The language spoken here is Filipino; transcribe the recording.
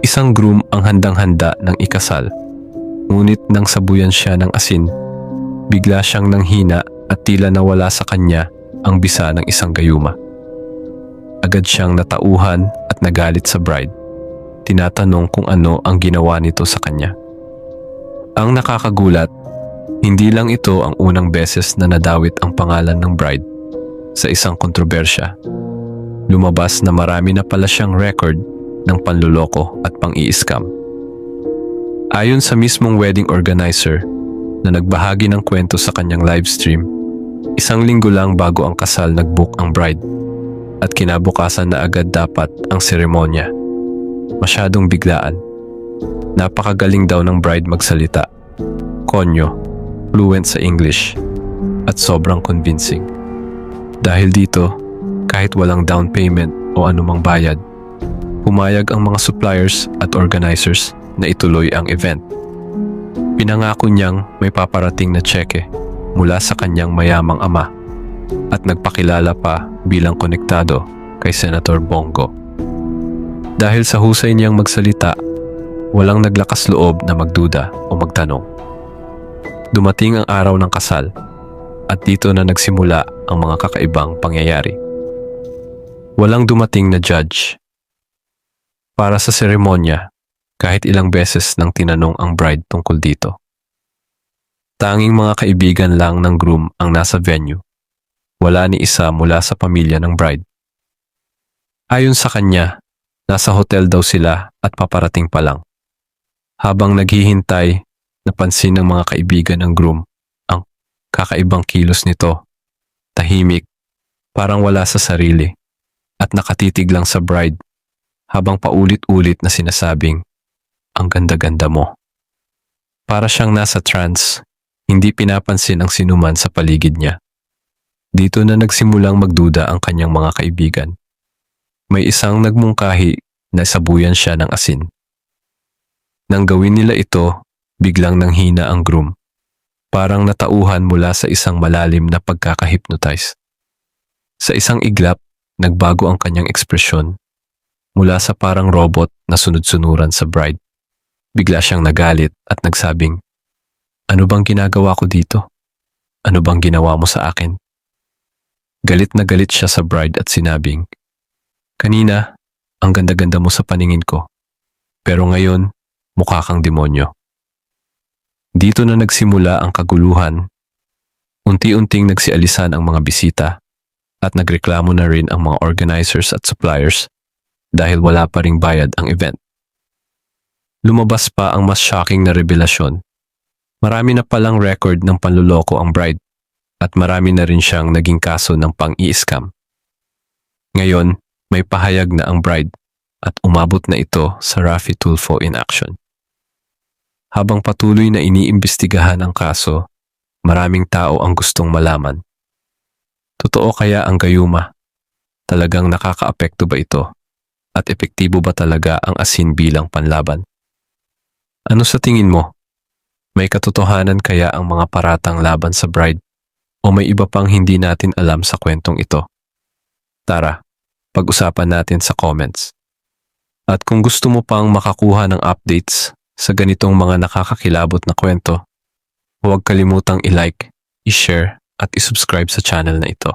Isang groom ang handang-handa ng ikasal. Ngunit nang sabuyan siya ng asin, bigla siyang nanghina at tila nawala sa kanya ang bisa ng isang gayuma. Agad siyang natauhan at nagalit sa bride. Tinatanong kung ano ang ginawa nito sa kanya. Ang nakakagulat, hindi lang ito ang unang beses na nadawit ang pangalan ng bride sa isang kontrobersya. Lumabas na marami na pala siyang record ng panluloko at pang-i-scam. Ayon sa mismong wedding organizer na nagbahagi ng kwento sa kanyang livestream, isang linggo lang bago ang kasal nag-book ang bride at kinabukasan na agad dapat ang seremonya. Masyadong biglaan. Napakagaling daw ng bride magsalita. Konyo, fluent sa English, at sobrang convincing. Dahil dito, kahit walang down payment o anumang bayad, pumayag ang mga suppliers at organizers na ituloy ang event. Pinangako niyang may paparating na tseke mula sa kanyang mayamang ama at nagpakilala pa bilang konektado kay Senator Bongo. Dahil sa husay niyang magsalita, walang naglakas loob na magduda o magtanong. Dumating ang araw ng kasal at dito na nagsimula ang mga kakaibang pangyayari. Walang dumating na judge. Para sa seremonya, kahit ilang beses nang tinanong ang bride tungkol dito. Tanging mga kaibigan lang ng groom ang nasa venue. Wala ni isa mula sa pamilya ng bride. Ayon sa kanya, nasa hotel daw sila at paparating pa lang. Habang naghihintay, napansin ng mga kaibigan ng groom ang kakaibang kilos nito. Tahimik, parang wala sa sarili, at nakatitig lang sa bride habang paulit-ulit na sinasabing, "Ang ganda-ganda mo." Para siyang nasa trance, hindi pinapansin ang sinuman sa paligid niya. Dito na nagsimulang magduda ang kanyang mga kaibigan. May isang nagmungkahi na sabuyan siya ng asin. Nang gawin nila ito, biglang nanghina ang groom. Parang natauhan mula sa isang malalim na pagkaka-hypnotize. Sa isang iglap, nagbago ang kanyang ekspresyon. Mula sa parang robot na sunod-sunuran sa bride, bigla siyang nagalit at nagsabing, "Ano bang ginagawa ko dito? Ano bang ginawa mo sa akin?" Galit na galit siya sa bride at sinabing, "Kanina, ang ganda-ganda mo sa paningin ko. Pero ngayon, mukha kang demonyo." Dito na nagsimula ang kaguluhan. Unti-unting nagsialisan ang mga bisita at nagreklamo na rin ang mga organizers at suppliers dahil wala pa ring bayad ang event. Lumabas pa ang mas shocking na revelasyon. Marami na palang record ng panluloko ang bride at marami na rin siyang naging kaso ng pang-i-scam. Ngayon, may pahayag na ang bride at umabot na ito sa Raffy Tulfo in action. Habang patuloy na iniimbestigahan ang kaso, maraming tao ang gustong malaman. Totoo kaya ang gayuma? Talagang nakakaapekto ba ito? At epektibo ba talaga ang asin bilang panlaban? Ano sa tingin mo? May katotohanan kaya ang mga paratang laban sa bride? O may iba pang hindi natin alam sa kwentong ito? Tara, pag-usapan natin sa comments. At kung gusto mo pang makakuha ng updates sa ganitong mga nakakakilabot na kwento, huwag kalimutang i-like, i-share at i-subscribe sa channel na ito.